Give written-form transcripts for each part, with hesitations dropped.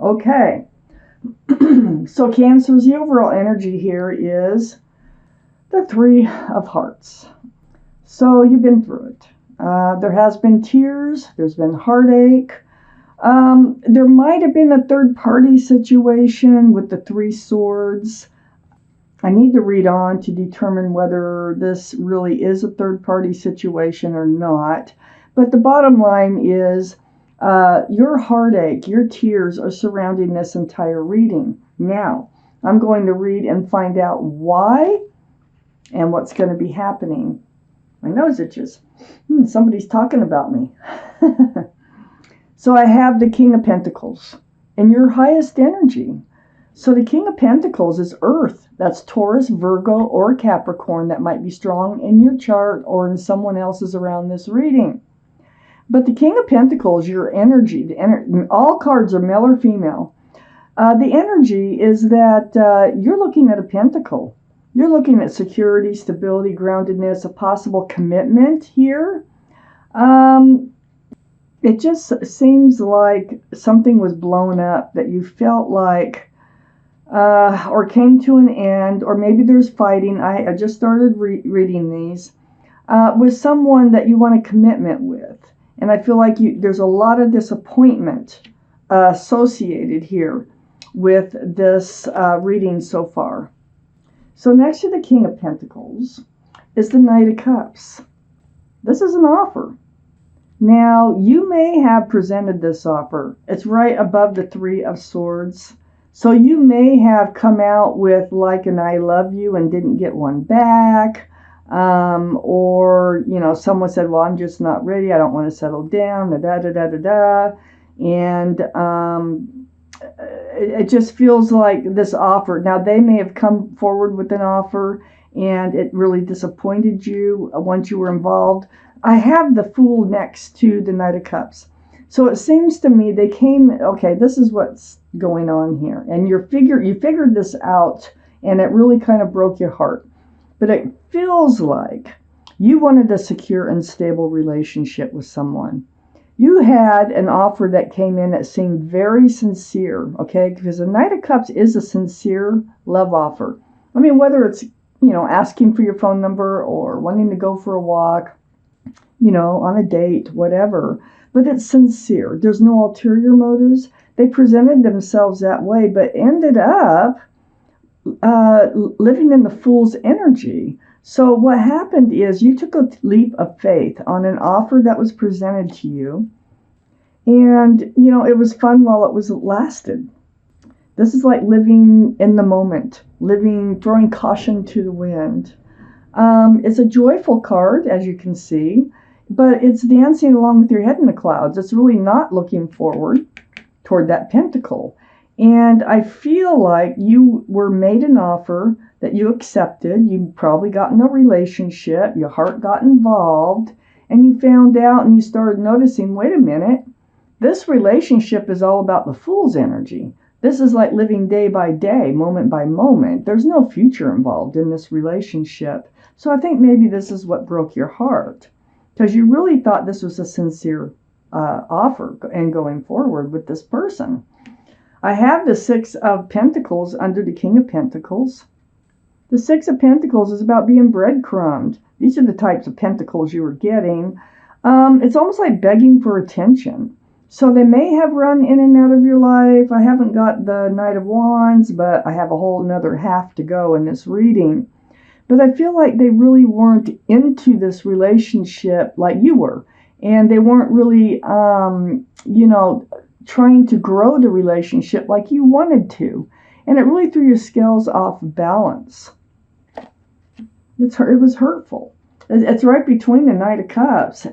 Okay. So Cancer's the overall energy here is the Three of Hearts. So you've been through it. There has been tears. There's been heartache. There might have been a third party situation with the Three Swords. I need to read on to determine whether this really is a third party situation or not. But the bottom line is your heartache, your tears are surrounding this entire reading. Now, I'm going to read and find out why and what's going to be happening. My nose itches. Somebody's talking about me. So I have the King of Pentacles in your highest energy. So the King of Pentacles is Earth. That's Taurus, Virgo, or Capricorn. That might be strong in your chart or in someone else's around this reading. But the King of Pentacles, your energy, all cards are male or female. The energy is that you're looking at a pentacle. You're looking at security, stability, groundedness, a possible commitment here. It just seems like something was blown up that you felt like or came to an end, or maybe there's fighting. I just started reading these with someone that you want a commitment with. And I feel like there's a lot of disappointment associated here with this reading so far. So next to the King of Pentacles is the Knight of Cups. This is an offer. Now, you may have presented this offer. It's right above the Three of Swords. So you may have come out with like an I love you and didn't get one back. Or, someone said, well, I'm just not ready. I don't want to settle down. And it just feels like this offer. Now, they may have come forward with an offer and it really disappointed you once you were involved. I have the Fool next to the Knight of Cups. So it seems to me they came, okay, this is what's going on here. And you figured this out, and it really kind of broke your heart. But it feels like you wanted a secure and stable relationship with someone. You had an offer that came in that seemed very sincere, okay? Because the Knight of Cups is a sincere love offer. I mean, whether it's, asking for your phone number or wanting to go for a walk, on a date, whatever. But it's sincere. There's no ulterior motives. They presented themselves that way, but ended up living in the Fool's energy. So what happened is you took a leap of faith on an offer that was presented to you. And, it was fun while it lasted. This is like living in the moment, throwing caution to the wind. It's a joyful card, as you can see, but it's dancing along with your head in the clouds. It's really not looking forward toward that pentacle. And I feel like you were made an offer that you accepted. You probably got in a relationship. Your heart got involved. And you found out and you started noticing, wait a minute, this relationship is all about the Fool's energy. This is like living day by day, moment by moment. There's no future involved in this relationship. So I think maybe this is what broke your heart. Because you really thought this was a sincere offer and going forward with this person. I have the Six of Pentacles under the King of Pentacles. The Six of Pentacles is about being breadcrumbed. These are the types of pentacles you were getting. It's almost like begging for attention. So they may have run in and out of your life. I haven't got the Knight of Wands, but I have a whole another half to go in this reading. But I feel like they really weren't into this relationship like you were. And they weren't really, trying to grow the relationship like you wanted to. And it really threw your scales off balance. It was hurtful. It's right between the Knight of Cups,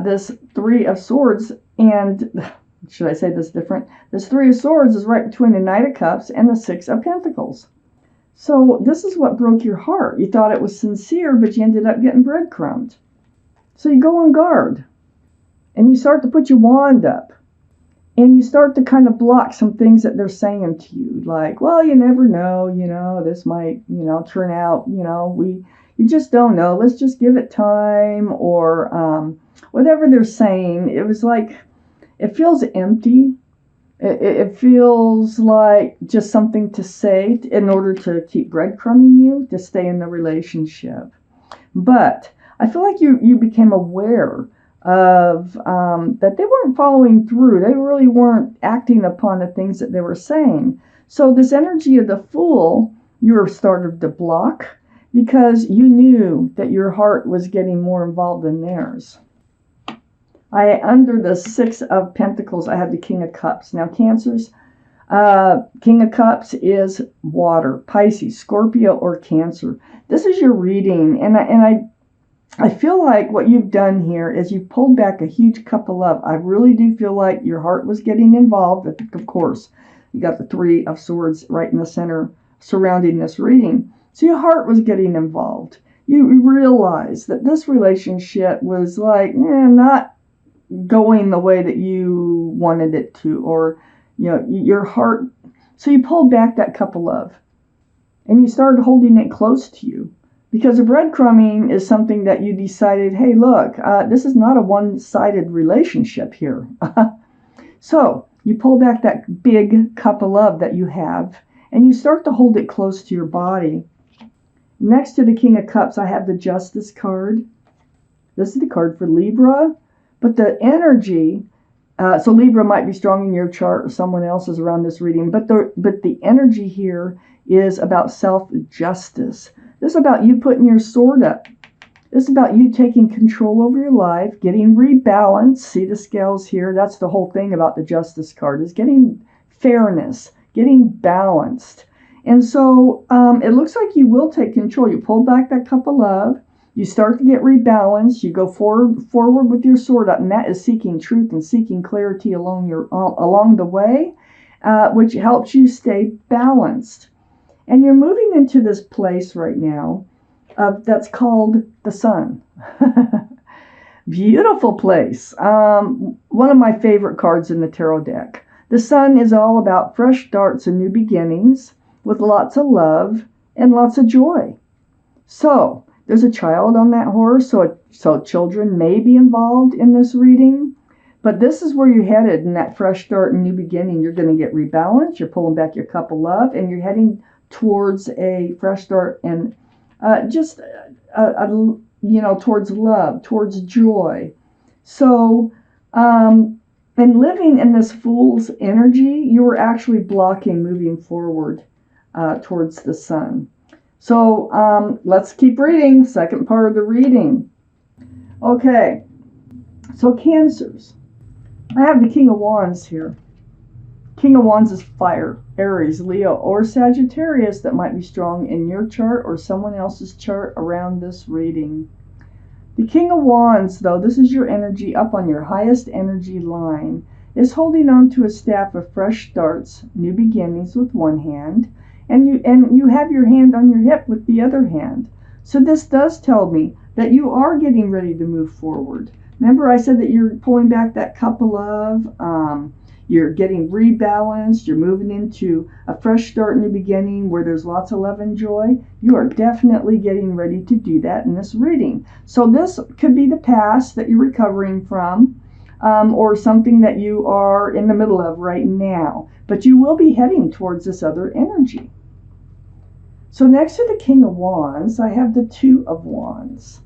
this Three of Swords, and, should I say this different? This Three of Swords is right between the Knight of Cups and the Six of Pentacles. So this is what broke your heart. You thought it was sincere, but you ended up getting breadcrumbed. So you go on guard, and you start to put your wand up, and you start to kind of block some things that they're saying to you, like, well, you never know, this might, turn out, you just don't know. Let's just give it time, or whatever they're saying. It was like, it feels empty. It feels like just something to say in order to keep breadcrumbing you to stay in the relationship. But I feel like you became aware of that they weren't following through. They really weren't acting upon the things that they were saying. So this energy of the Fool, you were started to block because you knew that your heart was getting more involved than theirs. Under the Six of Pentacles, I have the King of Cups. Now, Cancers, King of Cups is water, Pisces, Scorpio, or Cancer. This is your reading, and I feel like what you've done here is you've pulled back a huge cup of love. I really do feel like your heart was getting involved. Of course, you got the Three of Swords right in the center surrounding this reading. So your heart was getting involved. You realized that this relationship was like, not going the way that you wanted it to, or your heart. So you pulled back that cup of love and you started holding it close to you, because the breadcrumbing is something that you decided, hey, look, this is not a one-sided relationship here. So you pull back that big cup of love that you have and you start to hold it close to your body. Next to the King of Cups, I have the Justice card. This is the card for Libra. But the energy, so Libra might be strong in your chart or someone else's around this reading, but the energy here is about self-justice. This is about you putting your sword up. This is about you taking control over your life, getting rebalanced. See the scales here? That's the whole thing about the Justice card, is getting fairness, getting balanced. And so it looks like you will take control. You pull back that cup of love. You start to get rebalanced. You go forward with your sword up, and that is seeking truth and seeking clarity along the way, which helps you stay balanced. And you're moving into this place right now that's called the Sun. Beautiful place. One of my favorite cards in the tarot deck. The Sun is all about fresh starts and new beginnings with lots of love and lots of joy. So there's a child on that horse, so children may be involved in this reading. But this is where you're headed in that fresh start and new beginning. You're going to get rebalanced. You're pulling back your cup of love, and you're heading towards a fresh start and towards love, towards joy. So, and living in this Fool's energy, you were actually blocking moving forward towards the Sun. So let's keep reading. Second part of the reading. Okay, so Cancers. I have the King of Wands here. King of Wands is fire, Aries, Leo, or Sagittarius that might be strong in your chart or someone else's chart around this reading. The King of Wands, though, this is your energy up on your highest energy line, is holding on to a staff of fresh starts, new beginnings with one hand, and you have your hand on your hip with the other hand. So this does tell me that you are getting ready to move forward. Remember I said that you're pulling back that cup of love, you're getting rebalanced, you're moving into a fresh start, new beginning where there's lots of love and joy. You are definitely getting ready to do that in this reading. So this could be the past that you're recovering from, or something that you are in the middle of right now. But you will be heading towards this other energy. So next to the King of Wands, I have the Two of Wands.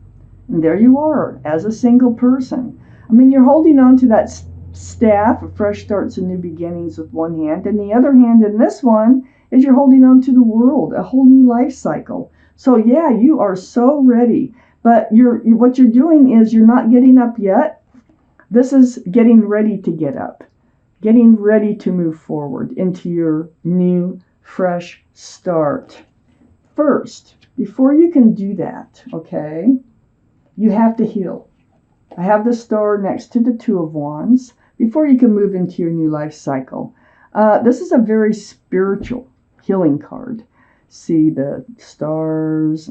And there you are, as a single person. I mean, you're holding on to that staff of fresh starts and new beginnings with one hand. And the other hand in this one is you're holding on to the world, a whole new life cycle. So yeah, you are so ready. But what you're doing is you're not getting up yet. This is getting ready to get up. Getting ready to move forward into your new, fresh start. First, before you can do that, okay, you have to heal. I have the star next to the Two of Wands before you can move into your new life cycle. This is a very spiritual healing card. See the stars.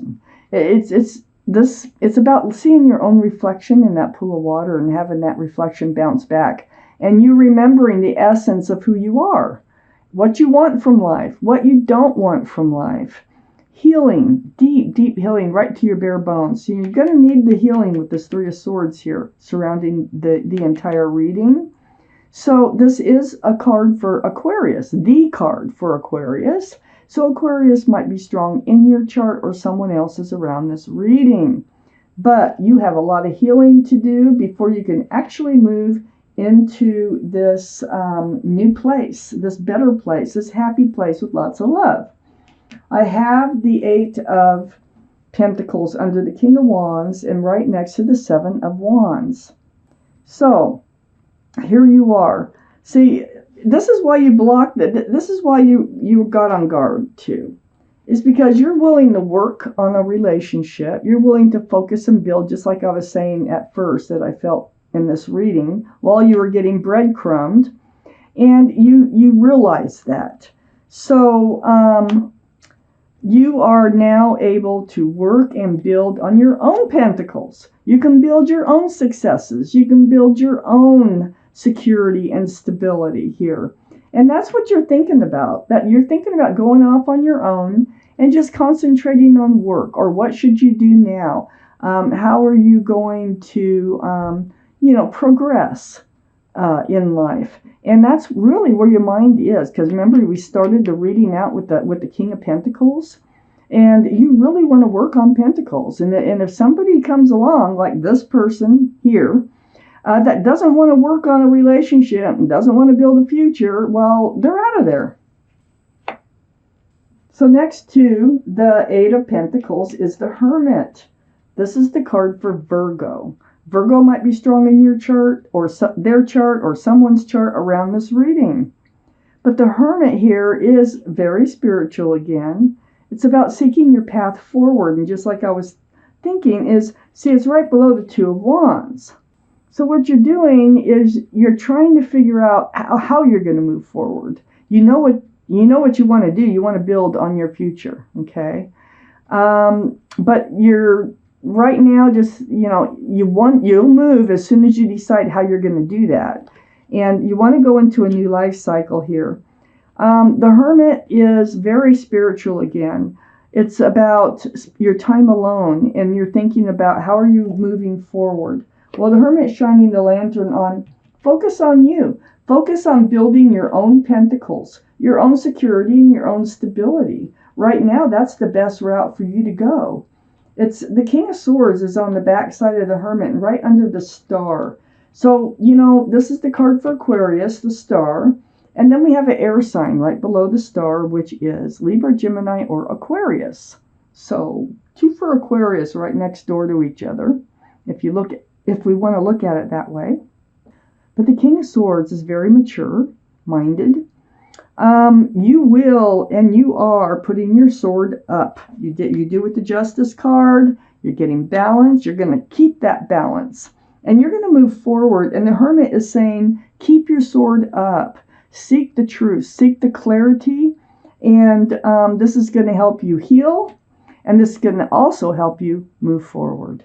It's about seeing your own reflection in that pool of water and having that reflection bounce back. And you remembering the essence of who you are, what you want from life, what you don't want from life. Healing, deep healing right to your bare bones. So you're going to need the healing with this Three of Swords here surrounding the entire reading. So this is a card for Aquarius, the card for Aquarius. So Aquarius might be strong in your chart or someone else's around this reading. But you have a lot of healing to do before you can actually move into this new place, this better place, this happy place with lots of love. I have the Eight of Pentacles under the King of Wands and right next to the Seven of Wands. So here you are. See, this is why you blocked it. This is why you got on guard too. Is because you're willing to work on a relationship. You're willing to focus and build, just like I was saying at first that I felt in this reading while you were getting breadcrumbed. And you realize that. So you are now able to work and build on your own pentacles. You can build your own successes. You can build your own security and stability here. And that's what you're thinking about, that you're thinking about going off on your own and just concentrating on work, or what should you do now? How are you going to, progress in life? And that's really where your mind is, because remember we started the reading out with the King of Pentacles, and you really want to work on Pentacles. And if somebody comes along like this person here, that doesn't want to work on a relationship and doesn't want to build a future, well, they're out of there. So next to the Eight of Pentacles is the Hermit. This is the card for Virgo. Virgo might be strong in your chart or their chart or someone's chart around this reading. But the Hermit here is very spiritual again. It's about seeking your path forward. And just like I was thinking is, see, it's right below the Two of Wands. So what you're doing is you're trying to figure out how you're going to move forward. You know what you want to do. You want to build on your future, okay? But you're right now just, you'll move as soon as you decide how you're going to do that. And you want to go into a new life cycle here. The Hermit is very spiritual again. It's about your time alone, and you're thinking about how are you moving forward. Well, the Hermit's shining the lantern on, focus on you. Focus on building your own pentacles, your own security, and your own stability. Right now, that's the best route for you to go. It's the King of Swords is on the back side of the Hermit, and right under the Star. So, this is the card for Aquarius, the Star. And then we have an air sign right below the Star, which is Libra, Gemini, or Aquarius. So, two for Aquarius right next door to each other, if we want to look at it that way. But the King of Swords is very mature-minded. You will and you are putting your sword up. You do with the Justice card. You're getting balance. You're going to keep that balance. And you're going to move forward. And the Hermit is saying, keep your sword up. Seek the truth. Seek the clarity. And this is going to help you heal. And this is going to also help you move forward.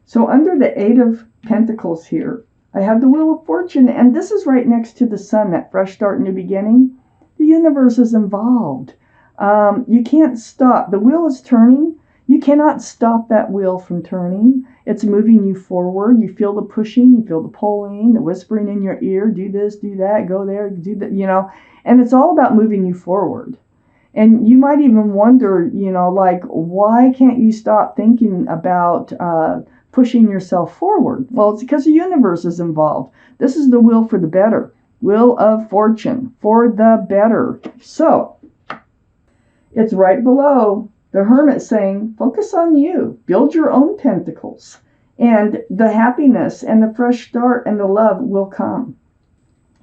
So under the Eight of Pentacles here, I have the Wheel of Fortune, and this is right next to the Sun, that fresh start, new beginning. The universe is involved. You can't stop. The wheel is turning. You cannot stop that wheel from turning. It's moving you forward. You feel the pushing, you feel the pulling, the whispering in your ear, do this, do that, go there, do that, and it's all about moving you forward. And you might even wonder, why can't you stop thinking about pushing yourself forward? Well, it's because the universe is involved. This is the wheel for the better. Wheel of Fortune for the better. So it's right below the Hermit saying, focus on you. Build your own pentacles. And the happiness and the fresh start and the love will come.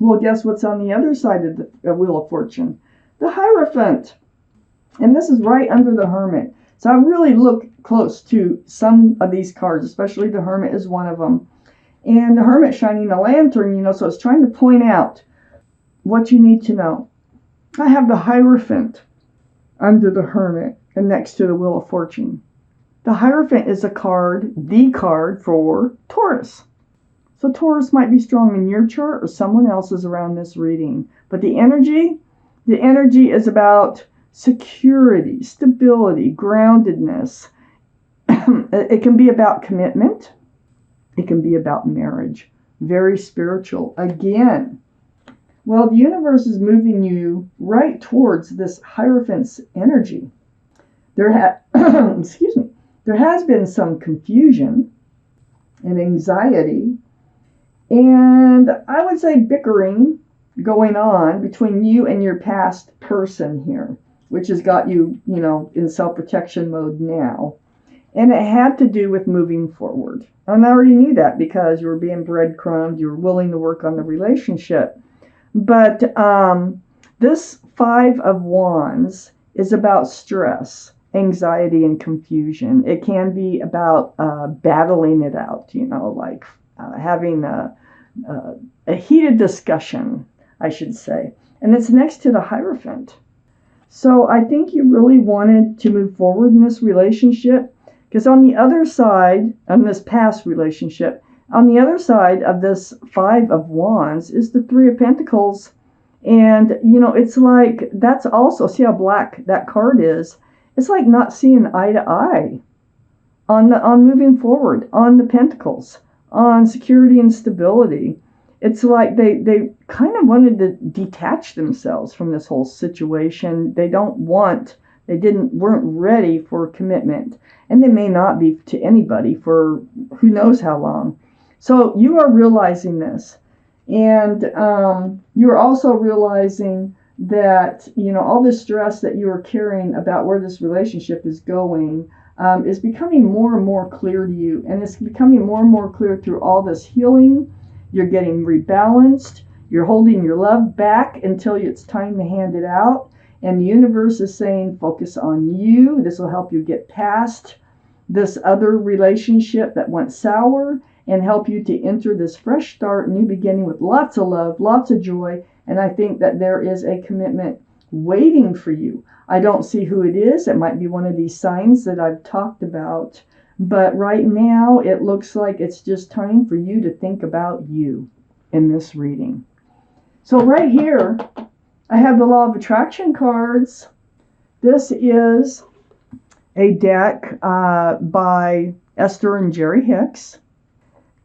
Well, guess what's on the other side of the Wheel of Fortune? The Hierophant. And this is right under the Hermit. So I really look close to some of these cards, especially the Hermit is one of them. And the Hermit shining a lantern, so it's trying to point out what you need to know. I have the Hierophant under the Hermit and next to the Wheel of Fortune. The Hierophant is the card for Taurus. So Taurus might be strong in your chart or someone else's around this reading. But the energy is about security, stability, groundedness. It can be about commitment. It can be about marriage. very spiritual. Again, well, the universe is moving you right towards this Hierophant's energy. Excuse me. There has been some confusion and anxiety, and I would say bickering going on between you and your past person here, which has got you, in self-protection mode now. And it had to do with moving forward. And I already knew that because you were being breadcrumbed, you were willing to work on the relationship. But this Five of Wands is about stress, anxiety, and confusion. It can be about battling it out, like having a heated discussion, I should say. And it's next to the Hierophant. So I think you really wanted to move forward in this relationship, because on the other side, on this past relationship, on the other side of this Five of Wands is the Three of Pentacles. And, it's like, that's also, see how black that card is? It's like not seeing eye to eye on moving forward, on the Pentacles, on security and stability. It's like they kind of wanted to detach themselves from this whole situation. They weren't ready for commitment. And they may not be to anybody for who knows how long. So you are realizing this. And you're also realizing that, all the stress that you are carrying about where this relationship is going is becoming more and more clear to you. And it's becoming more and more clear through all this healing. You're getting rebalanced. You're holding your love back until it's time to hand it out. And the universe is saying, focus on you. This will help you get past this other relationship that went sour and help you to enter this fresh start, new beginning with lots of love, lots of joy. And I think that there is a commitment waiting for you. I don't see who it is. It might be one of these signs that I've talked about. But right now, it looks like it's just time for you to think about you in this reading. So right here, I have the Law of Attraction cards. This is a deck by Esther and Jerry Hicks.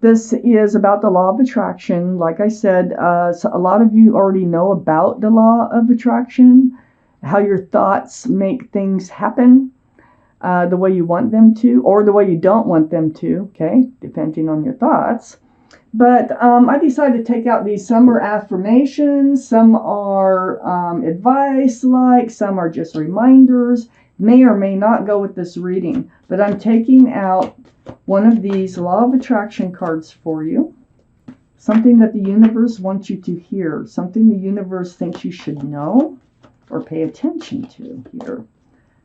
This is about the Law of Attraction. Like I said, so a lot of you already know about the Law of Attraction, how your thoughts make things happen the way you want them to, or the way you don't want them to, okay, depending on your thoughts. But I decided to take out these. Some are affirmations, some are advice-like, some are just reminders. May or may not go with this reading. But I'm taking out one of these Law of Attraction cards for you. Something that the universe wants you to hear. Something the universe thinks you should know or pay attention to here.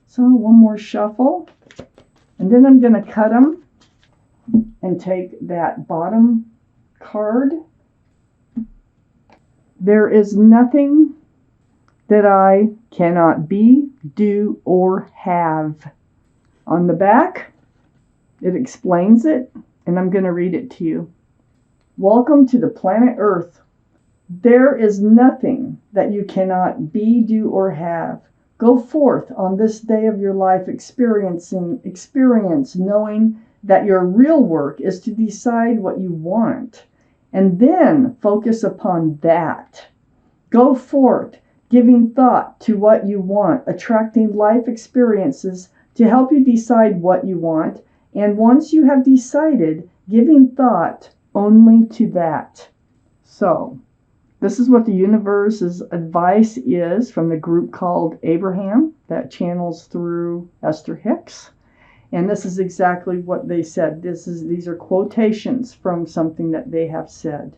So one more shuffle. And then I'm going to cut them and take that bottom card. There is nothing that I cannot be, do, or have. On the back, it explains it, and I'm going to read it to you. Welcome to the planet Earth. There is nothing that you cannot be, do, or have. Go forth on this day of your life experience, knowing that your real work is to decide what you want, and then focus upon that. Go forth, giving thought to what you want, attracting life experiences to help you decide what you want, and once you have decided, giving thought only to that. So, this is what the universe's advice is from the group called Abraham that channels through Esther Hicks. And this is exactly what they said. These are quotations from something that they have said.